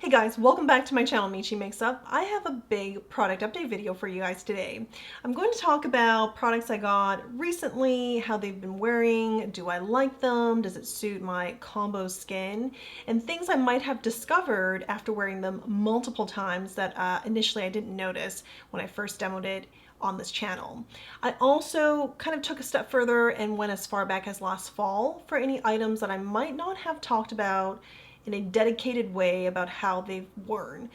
Hey guys, welcome back to my channel, Michi Makes Up. I have a big product update video for you guys today. I'm going to talk about products I got recently, how they've been wearing, do I like them, does it suit my combo skin, and things I might have discovered after wearing them multiple times that initially I didn't notice when I first demoed it on this channel. I also kind of took a step further and went as far back as last fall for any items that I might not have talked about in a dedicated way about how they've worn.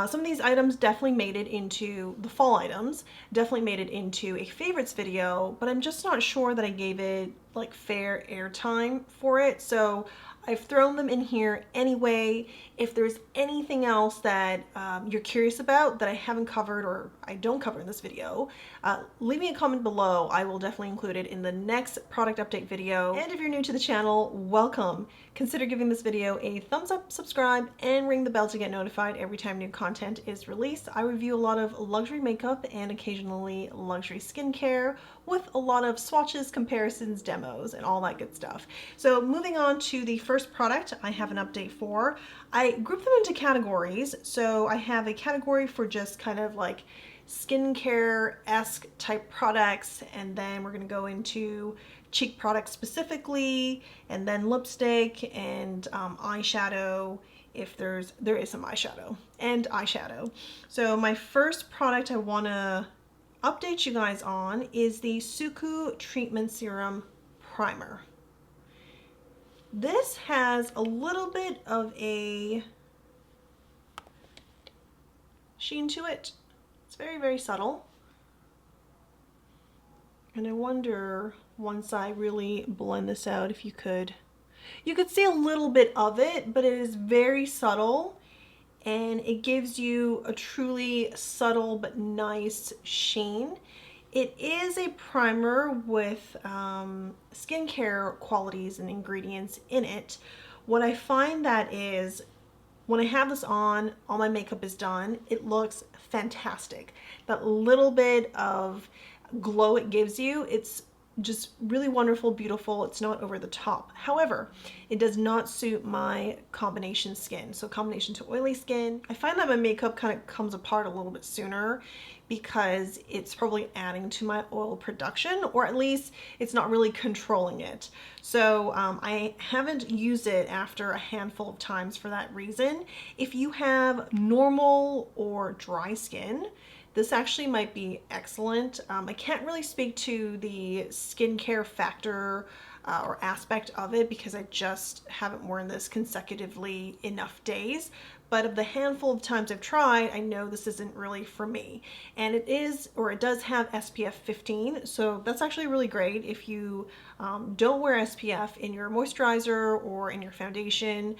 Some of these items definitely made it into the fall items, definitely made it into a favorites video, but I'm just not sure that I gave it like fair airtime for it. So I've thrown them in here anyway. If there's anything else that you're curious about that I haven't covered or I don't cover in this video, leave me a comment below. I will definitely include it in the next product update video. And if you're new to the channel, welcome. Consider giving this video a thumbs up, subscribe, and ring the bell to get notified every time new content is released. I review a lot of luxury makeup and occasionally luxury skincare with a lot of swatches, comparisons, demos, and all that good stuff. So moving on to the first product I have an update for. I grouped them into categories. So I have a category for just kind of like skincare-esque type products, and then we're going to go into cheek products specifically, and then lipstick and eyeshadow, if there is some eyeshadow, and eyeshadow. So my first product I want to update you guys on is the SUQQU Treatment Serum Primer. This has a little bit of a sheen to it. It's very, very subtle. And I wonder, once I really blend this out, if you could see a little bit of it, but it is very subtle and it gives you a truly subtle but nice sheen. It is a primer with skincare qualities and ingredients in it. What I find that is, when I have this on, all my makeup is done, it looks fantastic. That little bit of glow it gives you, it's just really wonderful, beautiful. It's not over the top. However, it does not suit my combination skin. So combination to oily skin. I find that my makeup kind of comes apart a little bit sooner because it's probably adding to my oil production, or at least it's not really controlling it. So I haven't used it after a handful of times for that reason. If you have normal or dry skin, this actually might be excellent. I can't really speak to the skincare factor or aspect of it because I just haven't worn this consecutively enough days. But of the handful of times I've tried, I know this isn't really for me. And it is, or it does have SPF 15, so that's actually really great if you don't wear SPF in your moisturizer or in your foundation,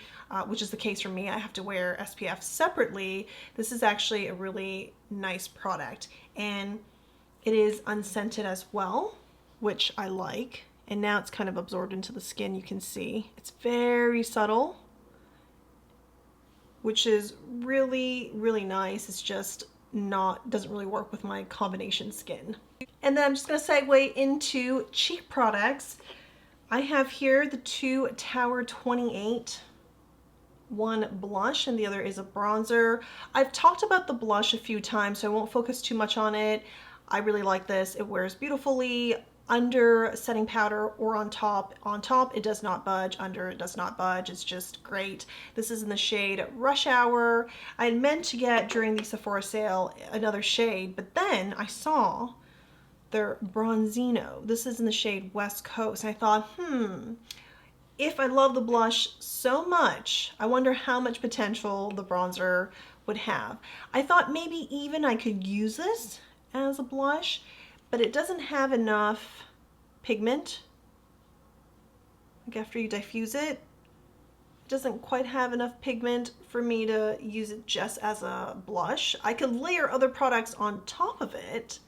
which is the case for me. I have to wear SPF separately. This is actually a really nice product, and it is unscented as well, which I like. And now it's kind of absorbed into the skin. You can see it's very subtle, which is really, really nice. It's just doesn't really work with my combination skin. And then I'm just gonna segue into cheek products. I have here the two Tower 28, one blush and the other is a bronzer. I've talked about the blush a few times, so I won't focus too much on it. I really like this. It wears beautifully under setting powder or on top. On top it does not budge, under it does not budge. It's just great. This is in the shade Rush Hour. I had meant to get during the Sephora sale another shade, but then I saw their Bronzino. This is in the shade West Coast. And I thought, if I love the blush so much, I wonder how much potential the bronzer would have. I thought maybe even I could use this as a blush, but it doesn't have enough pigment. Like after you diffuse it, it doesn't quite have enough pigment for me to use it just as a blush. I could layer other products on top of it,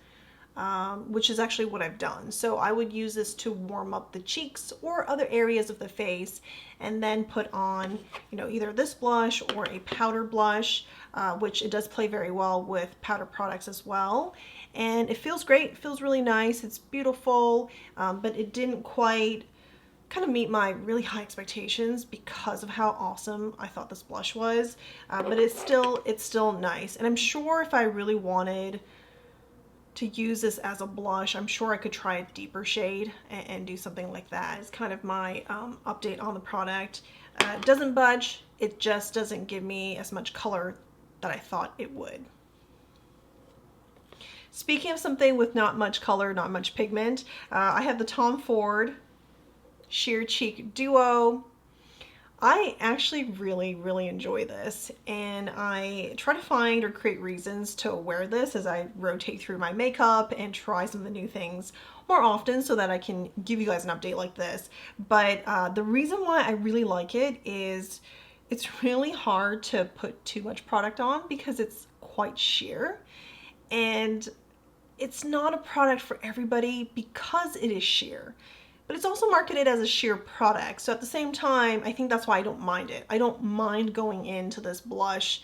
which is actually what I've done. So I would use this to warm up the cheeks or other areas of the face, and then put on, you know, either this blush or a powder blush, which it does play very well with powder products as well. And it feels great. It feels really nice. It's beautiful, but it didn't quite kind of meet my really high expectations because of how awesome I thought this blush was. But it's still nice. And I'm sure if I really wanted to use this as a blush, I'm sure I could try a deeper shade and do something like that. It's kind of my update on the product. It doesn't budge, it just doesn't give me as much color that I thought it would. Speaking of something with not much color, not much pigment, I have the Tom Ford Sheer Cheek Duo. I actually really enjoy this, and I try to find or create reasons to wear this as I rotate through my makeup and try some of the new things more often so that I can give you guys an update like this. But the reason why I really like it is it's really hard to put too much product on because it's quite sheer, and it's not a product for everybody because it is sheer. But it's also marketed as a sheer product. So at the same time, I think that's why I don't mind it. I don't mind going into this blush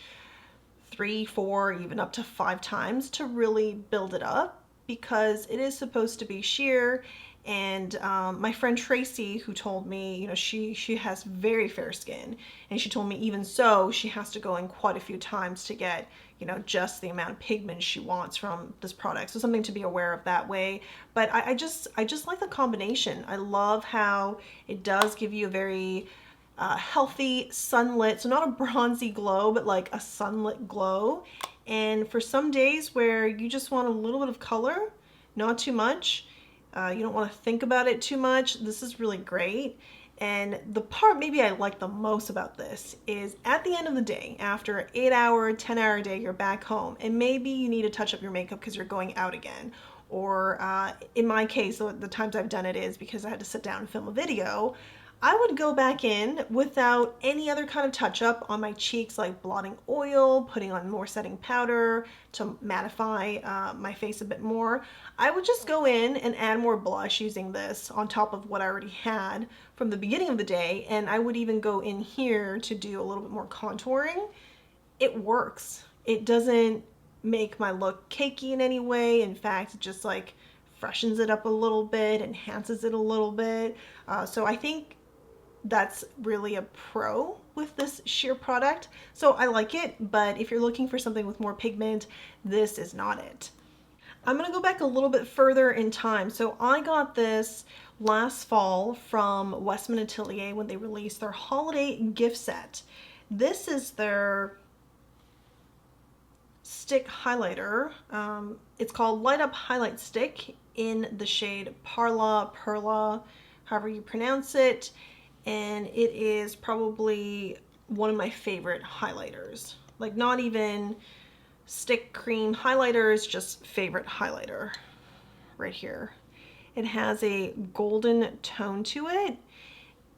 3, 4, even up to 5 times to really build it up because it is supposed to be sheer. And my friend Tracy, who told me, you know, she has very fair skin, and she told me even so, she has to go in quite a few times to get, you know, just the amount of pigment she wants from this product. So something to be aware of that way. But I just like the combination. I love how it does give you a very healthy sunlit, so not a bronzy glow, but like a sunlit glow. And for some days where you just want a little bit of color, not too much, you don't want to think about it too much, this is really great. And the part maybe I like the most about this is at the end of the day, after an 8-hour, 10-hour day, you're back home, and maybe you need to touch up your makeup because you're going out again. Or in my case, the times I've done it is because I had to sit down and film a video. I would go back in without any other kind of touch up on my cheeks, like blotting oil, putting on more setting powder to mattify my face a bit more. I would just go in and add more blush using this on top of what I already had from the beginning of the day, and I would even go in here to do a little bit more contouring. It works. It doesn't make my look cakey in any way. In fact, it just like freshens it up a little bit, enhances it a little bit. So I think that's really a pro with this sheer product. So I like it, but if you're looking for something with more pigment, this is not it. I'm gonna go back a little bit further in time. So I got this last fall from Westman Atelier when they released their holiday gift set. This is their stick highlighter. It's called Light Up Highlight Stick in the shade Parla, however you pronounce it. And it is probably one of my favorite highlighters. Like not even stick cream highlighters, just favorite highlighter right here. It has a golden tone to it,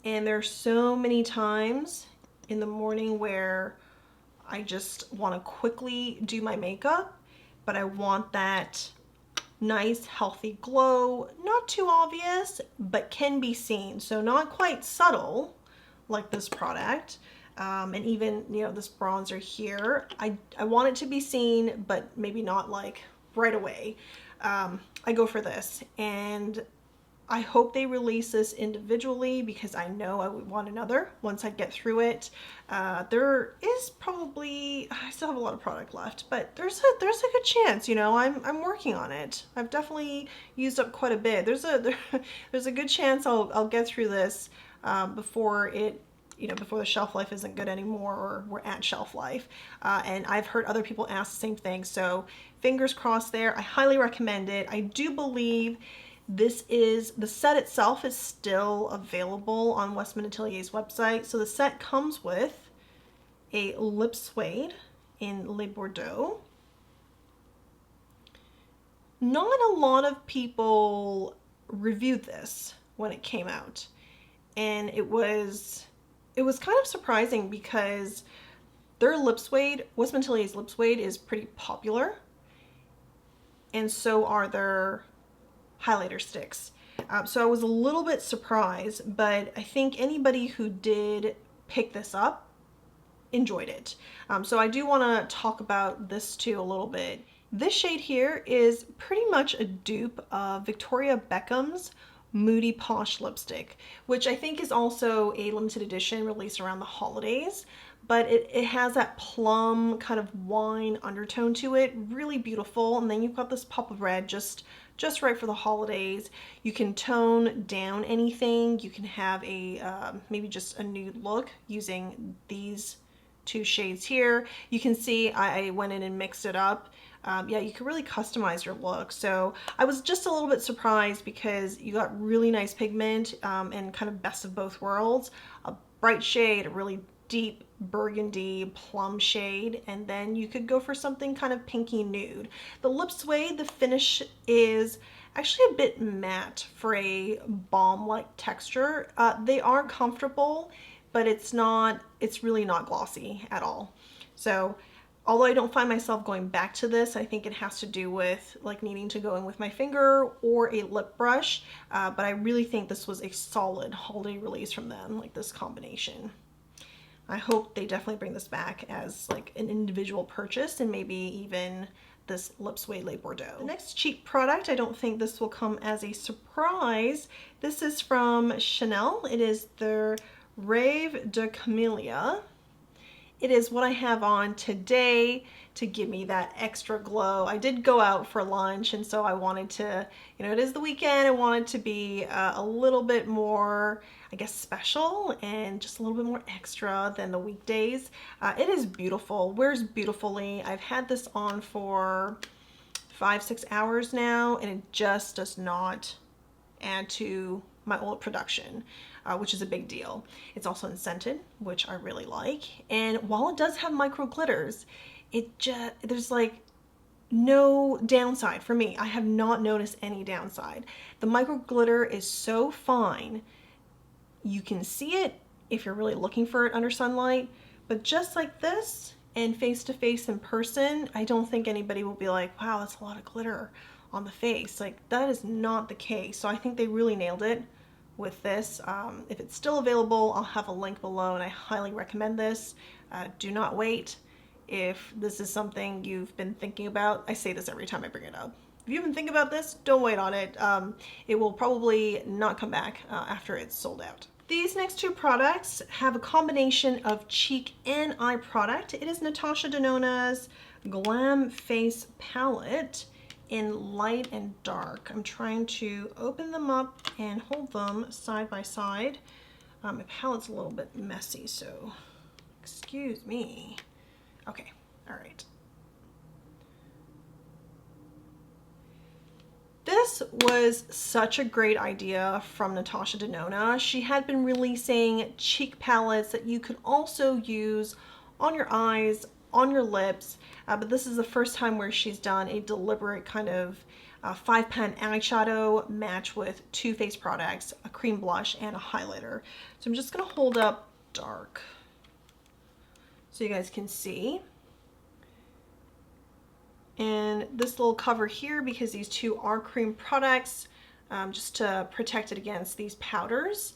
and there's so many times in the morning where I just want to quickly do my makeup, but I want that nice healthy glow, not too obvious, but can be seen. So not quite subtle like this product. And even, you know, this bronzer here, I want it to be seen, but maybe not like right away. I go for this, and I hope they release this individually because I know I would want another once I get through it. There is probably, I still have a lot of product left, but there's a good chance, you know, I'm working on it. I've definitely used up quite a bit. There's a good chance I'll get through this before it, you know, before the shelf life isn't good anymore, or we're at shelf life. And I've heard other people ask the same thing, so fingers crossed there. I highly recommend it. I do believe this is, the set itself is still available on Westman Atelier's website. So the set comes with a lip suede in Le Bordeaux. Not a lot of people reviewed this when it came out, and it was kind of surprising because their lip suede, Westman Atelier's lip suede, is pretty popular, and so are their highlighter sticks. So I was a little bit surprised, but I think anybody who did pick this up enjoyed it. So I do want to talk about this too a little bit. This shade here is pretty much a dupe of Victoria Beckham's Moody Posh lipstick, which I think is also a limited edition released around the holidays, but it has that plum kind of wine undertone to it, really beautiful. And then you've got this pop of red, just right for the holidays. You can tone down anything. You can have a maybe just a nude look using these two shades here. You can see I went in and mixed it up. Yeah, you can really customize your look. So I was just a little bit surprised because you got really nice pigment and kind of best of both worlds. A bright shade, a really deep burgundy plum shade, and then you could go for something kind of pinky nude. The lip suede, the finish is actually a bit matte for a balm-like texture. They are comfortable, but it's really not glossy at all. So although I don't find myself going back to this, I think it has to do with like needing to go in with my finger or a lip brush, but I really think this was a solid holiday release from them, like this combination. I hope they definitely bring this back as like an individual purchase, and maybe even this Lip Suede Le Bordeaux. The next cheap product, I don't think this will come as a surprise. This is from Chanel. It is the Reve De Camilia. It is what I have on today to give me that extra glow. I did go out for lunch, and so I wanted to, you know, it is the weekend, I want it to be a little bit more, I guess, special and just a little bit more extra than the weekdays. It is beautiful, wears beautifully. I've had this on for 5-6 hours now, and it just does not add to my oil production, which is a big deal. It's also unscented, which I really like. And while it does have micro glitters, there's like no downside for me. I have not noticed any downside. The micro glitter is so fine. You can see it if you're really looking for it under sunlight, but just like this and face to face in person, I don't think anybody will be like, wow, that's a lot of glitter on the face. Like, that is not the case. So I think they really nailed it with this. If it's still available, I'll have a link below, and I highly recommend this. Do not wait. If this is something you've been thinking about, I say this every time I bring it up. If you've been thinking about this, don't wait on it. It will probably not come back after it's sold out. These next two products have a combination of cheek and eye product. It is Natasha Denona's Glam Face Palette in light and dark. I'm trying to open them up and hold them side by side. My palette's a little bit messy, so excuse me. Okay, all right. This was such a great idea from Natasha Denona. She had been releasing cheek palettes that you could also use on your eyes, on your lips, but this is the first time where she's done a deliberate kind of 5-pan eyeshadow match with two face products, a cream blush and a highlighter. So I'm just gonna hold up dark so you guys can see. And this little cover here, because these two are cream products, just to protect it against these powders.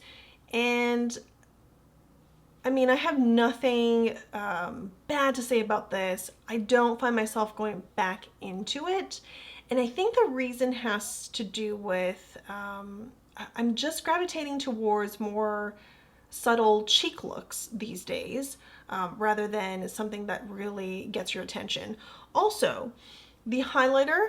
And I mean, I have nothing bad to say about this. I don't find myself going back into it. And I think the reason has to do with, I'm just gravitating towards more subtle cheek looks these days, rather than something that really gets your attention. Also, the highlighter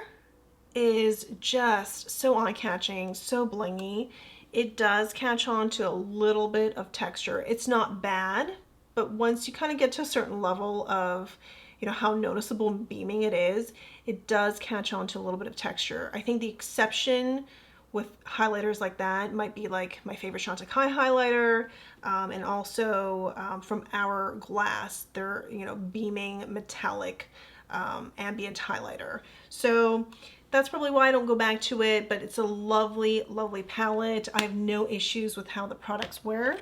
is just so eye-catching, so blingy. It does catch on to a little bit of texture. It's not bad, but once you kind of get to a certain level of, you know, how noticeable and beaming it is, it does catch on to a little bit of texture. I think the exception with highlighters like that might be like my favorite Chantecaille highlighter, and also from Hourglass, their, you know, beaming metallic ambient highlighter. So that's probably why I don't go back to it, but it's a lovely, lovely palette. I have no issues with how the products wear.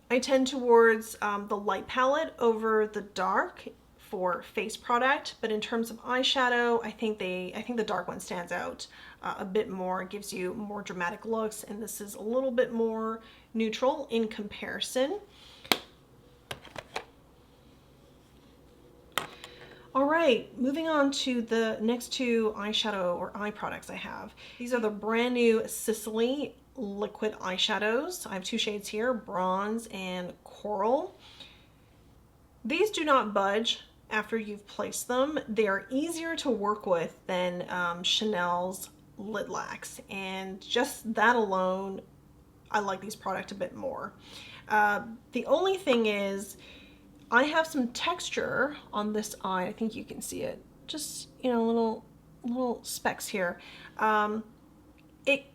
I tend towards the light palette over the dark for face product, but in terms of eyeshadow, I think the dark one stands out a bit more. It gives you more dramatic looks, and this is a little bit more neutral in comparison. All right, moving on to the next two eyeshadow or eye products I have. These are the brand new Sicily Liquid Eyeshadows. I have two shades here, Bronze and Coral. These do not budge after you've placed them. They are easier to work with than Chanel's Lilacs, and just that alone, I like these products a bit more. The only thing is, I have some texture on this eye. I think you can see it. Just, you know, little specks here. It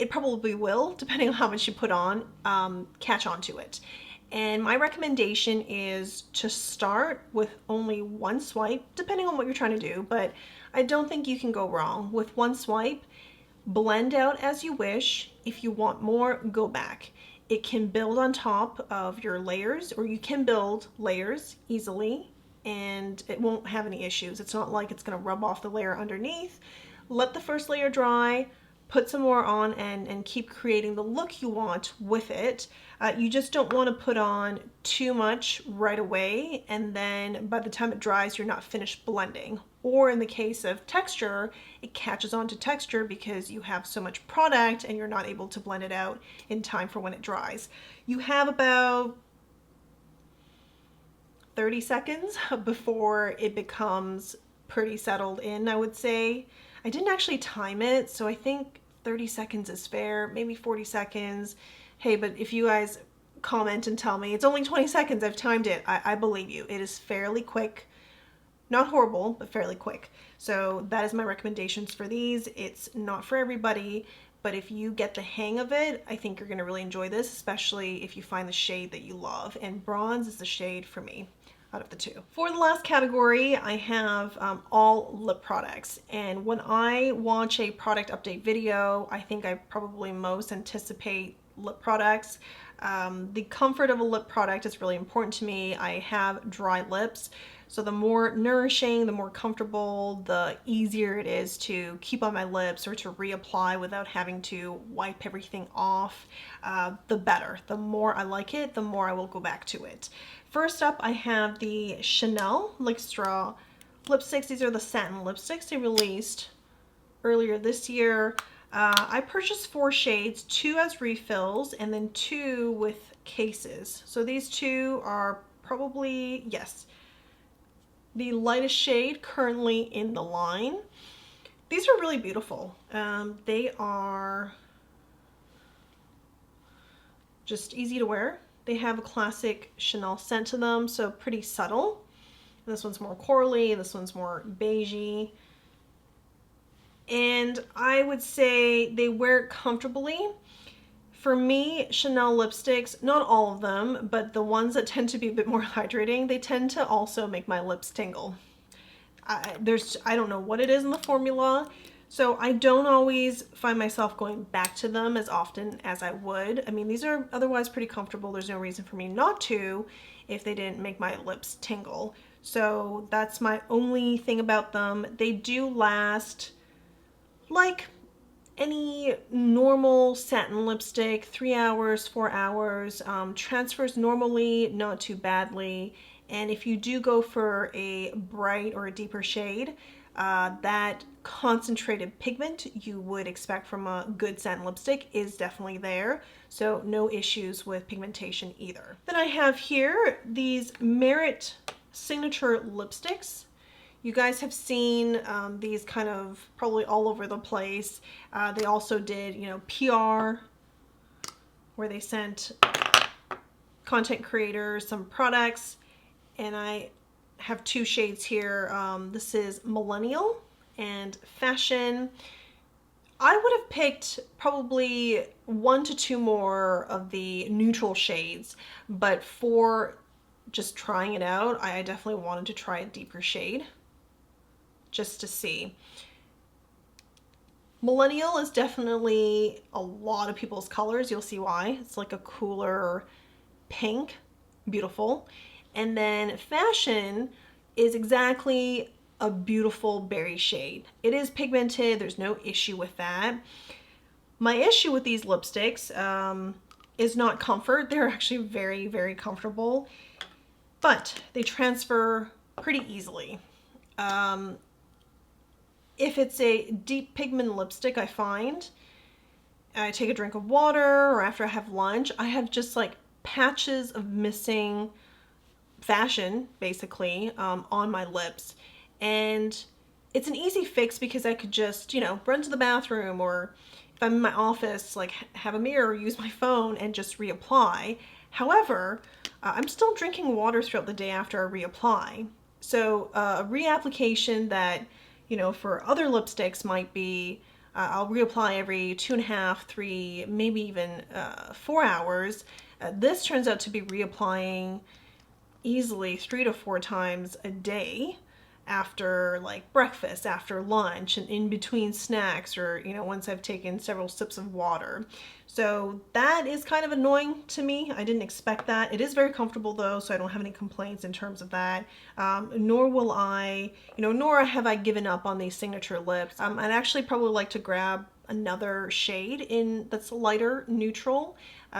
probably will, depending on how much you put on, catch on to it. And my recommendation is to start with only one swipe, depending on what you're trying to do, but I don't think you can go wrong. With one swipe, blend out as you wish. If you want more, go back. It can build on top of your layers, or you can build layers easily and it won't have any issues. It's not like it's gonna rub off the layer underneath. Let the first layer dry, put some more on, and keep creating the look you want with it. You just don't want to put on too much right away, and then by the time it dries, you're not finished blending. Or in the case of texture, it catches on to texture because you have so much product and you're not able to blend it out in time for when it dries. You have about 30 seconds before it becomes pretty settled in, I would say. I didn't actually time it, so I think 30 seconds is fair, maybe 40 seconds. Hey, but if you guys comment and tell me it's only 20 seconds, I've timed it, I believe you. It is fairly quick. Not horrible, but fairly quick. So that is my recommendations for these. It's not for everybody, but if you get the hang of it, I think you're gonna really enjoy this, especially if you find the shade that you love. And Bronze is the shade for me out of the two. For the last category, I have all lip products. And when I watch a product update video, I think I probably most anticipate lip products. The comfort of a lip product is really important to me. I have dry lips, so the more nourishing, the more comfortable, the easier it is to keep on my lips or to reapply without having to wipe everything off, the better. The more I like it, the more I will go back to it. First up, I have the Chanel Extra lipsticks. These are the satin lipsticks they released earlier this year. I purchased 4 shades, 2 as refills and then 2 with cases. So these 2 are probably, yes, the lightest shade currently in the line. These are really beautiful. They are just easy to wear. They have a classic Chanel scent to them, so pretty subtle. This one's more corally, this one's more beigey. And I would say they wear it comfortably. For me, Chanel lipsticks, not all of them, but the ones that tend to be a bit more hydrating, they tend to also make my lips tingle. I don't know what it is in the formula, so I don't always find myself going back to them as often as I would. I mean, these are otherwise pretty comfortable. There's no reason for me not to if they didn't make my lips tingle. So that's my only thing about them. They do last like any normal satin lipstick, 3 hours, 4 hours, transfers normally, not too badly. And if you do go for a bright or a deeper shade, that concentrated pigment you would expect from a good satin lipstick is definitely there. So no issues with pigmentation either. Then I have here these Merit Signature lipsticks. You guys have seen these kind of probably all over the place. They also did, you know, PR, where they sent content creators some products, and I have 2 shades here. This is Millennial and Fashion. I would have picked probably 1 to 2 more of the neutral shades, but for just trying it out, I definitely wanted to try a deeper shade just to see. Millennial is definitely a lot of people's colors. You'll see why. It's like a cooler pink, beautiful. And then Fashion is exactly a beautiful berry shade. It is pigmented, there's no issue with that. My issue with these lipsticks is not comfort. They're actually very, very comfortable, but they transfer pretty easily. If it's a deep pigment lipstick, I find I take a drink of water or after I have lunch, I have just like patches of missing fashion basically on my lips, and it's an easy fix because I could just, you know, run to the bathroom, or if I'm in my office, like have a mirror, use my phone and just reapply. However, I'm still drinking water throughout the day after I reapply. So a reapplication that, you know, for other lipsticks might be I'll reapply every 2.5, 3, maybe even 4 hours. This turns out to be reapplying easily 3 to 4 times a day after like breakfast, after lunch, and in between snacks, or, you know, once I've taken several sips of water. So that is kind of annoying to me. I didn't expect that. It is very comfortable though, so I don't have any complaints in terms of that. Nor will I, you know, nor have I given up on these signature lips. I'd actually probably like to grab another shade in that's lighter neutral,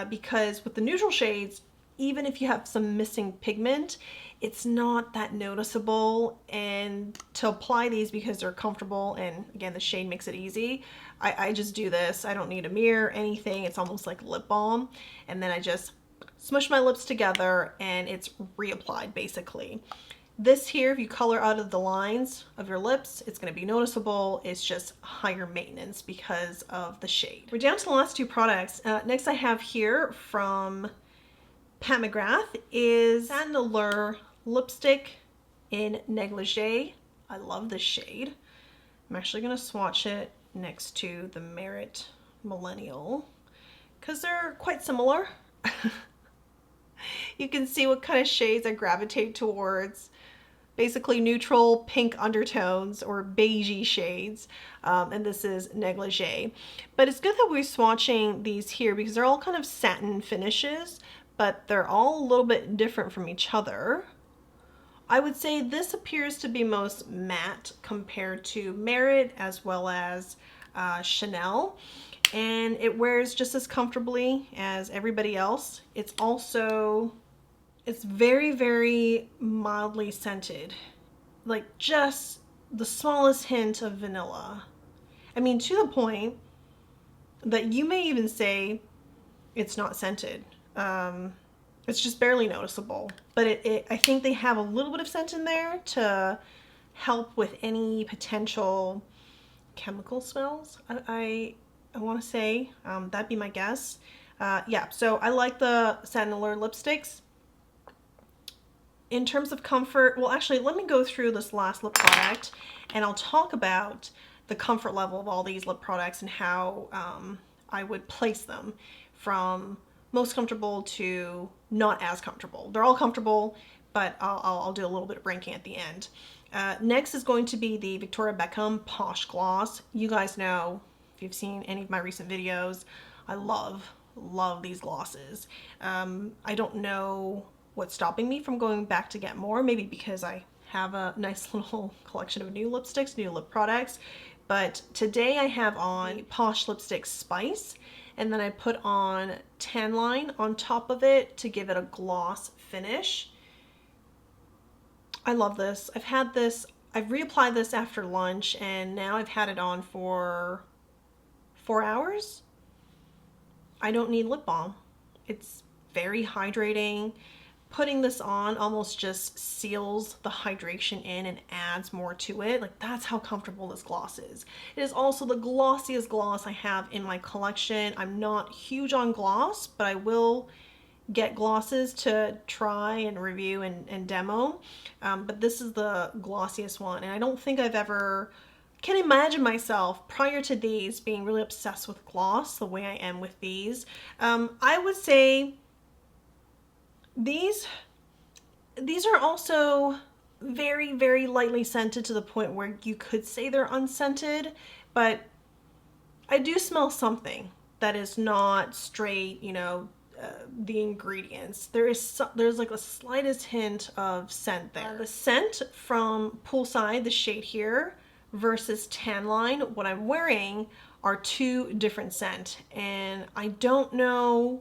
because with the neutral shades, even if you have some missing pigment, it's not that noticeable. And to apply these, because they're comfortable and again the shade makes it easy, I just do this. I don't need a mirror, anything. It's almost like lip balm, and then I just smush my lips together and it's reapplied basically. This here, if you color out of the lines of your lips, it's going to be noticeable. It's just higher maintenance because of the shade. We're down to the last 2 products. Next I have here from Pat McGrath is Satin Allure lipstick in Negligee. I love this shade. I'm actually going to swatch it next to the Merit Millennial because they're quite similar. You can see what kind of shades I gravitate towards. Basically neutral pink undertones or beigey shades, and this is Negligee. But it's good that we're swatching these here because they're all kind of satin finishes, but they're all a little bit different from each other. I would say this appears to be most matte compared to Merit as well as Chanel, and it wears just as comfortably as everybody else. It's also, it's very, very mildly scented, like just the smallest hint of vanilla. I mean, to the point that you may even say it's not scented. It's just barely noticeable, but I think they have a little bit of scent in there to help with any potential chemical smells. I want to say that'd be my guess. Yeah, so I like the Satin Allure lipsticks. In terms of comfort, well, actually, let me go through this last lip product and I'll talk about the comfort level of all these lip products and how I would place them from most comfortable to not as comfortable. They're all comfortable, but I'll do a little bit of ranking at the end. Next is going to be the Victoria Beckham Posh Gloss. You guys know, if you've seen any of my recent videos, I love these glosses. I don't know what's stopping me from going back to get more, maybe because I have a nice little collection of new lipsticks, new lip products. But today I have on Posh Lipstick Spice, and then I put on Tan Line on top of it to give it a gloss finish. I love this. I've had this, I've reapplied this after lunch, and now I've had it on for 4 hours. I don't need lip balm. It's very hydrating. Putting this on almost just seals the hydration in and adds more to it. Like, that's how comfortable this gloss is. It is also the glossiest gloss I have in my collection. I'm not huge on gloss, but I will get glosses to try and review and demo. But this is the glossiest one, and I don't think I've ever, can't imagine myself prior to these being really obsessed with gloss the way I am with these. I would say these are also very, very lightly scented to the point where you could say they're unscented, but I do smell something that is not straight, you know, the ingredients. There's like the slightest hint of scent there. The scent from Poolside, the shade here, versus Tan Line, what I'm wearing, are 2 different scents, and I don't know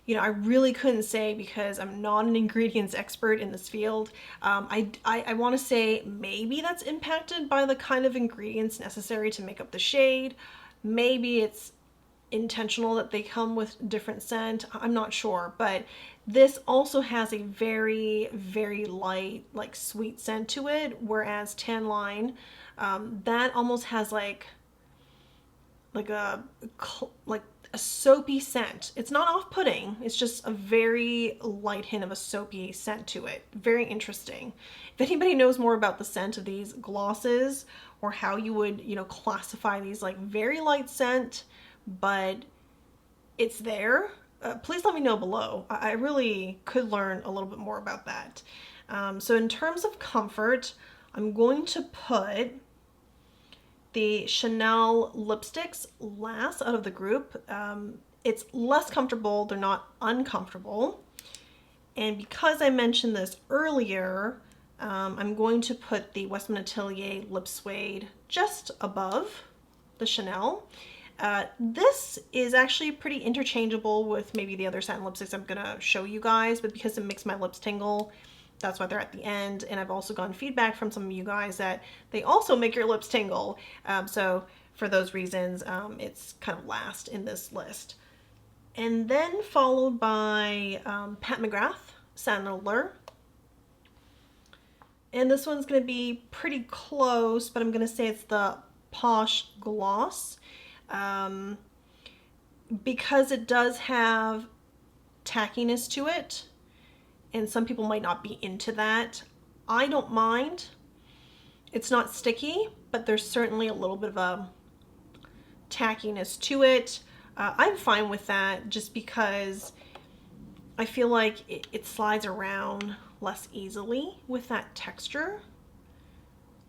You know, I really couldn't say because I'm not an ingredients expert in this field. I want to say maybe that's impacted by the kind of ingredients necessary to make up the shade. Maybe it's intentional that they come with different scent. I'm not sure, but this also has a very, very light, like sweet scent to it, whereas Tan Line, that almost has like a like a soapy scent. It's not off-putting. It's just a very light hint of a soapy scent to it. Very interesting. If anybody knows more about the scent of these glosses or how you would, you know, classify these like very light scent, but it's there, please let me know below. I really could learn a little bit more about that. So in terms of comfort, I'm going to put the Chanel lipsticks last out of the group. It's less comfortable, they're not uncomfortable. And because I mentioned this earlier, I'm going to put the Westman Atelier Lip Suede just above the Chanel. This is actually pretty interchangeable with maybe the other satin lipsticks I'm gonna show you guys, but because it makes my lips tingle, that's why they're at the end. And I've also gotten feedback from some of you guys that they also make your lips tingle. So for those reasons, it's kind of last in this list. And then followed by Pat McGrath, Satin Allure. And this one's gonna be pretty close, but I'm gonna say it's the Posh Gloss. Because it does have tackiness to it, and some people might not be into that. I don't mind. It's not sticky, but there's certainly a little bit of a tackiness to it. I'm fine with that just because I feel like it slides around less easily with that texture.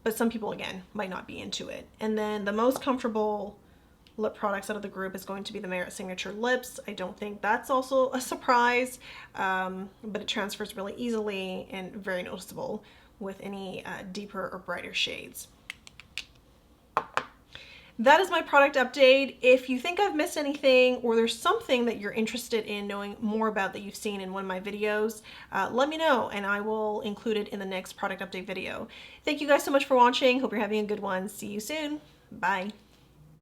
But some people, again, might not be into it. And then the most comfortable lip products out of the group is going to be the Merit Signature Lips. I don't think that's also a surprise, but it transfers really easily and very noticeable with any deeper or brighter shades. That is my product update. If you think I've missed anything or there's something that you're interested in knowing more about that you've seen in one of my videos, let me know and I will include it in the next product update video. Thank you guys so much for watching. Hope you're having a good one. See you soon. Bye.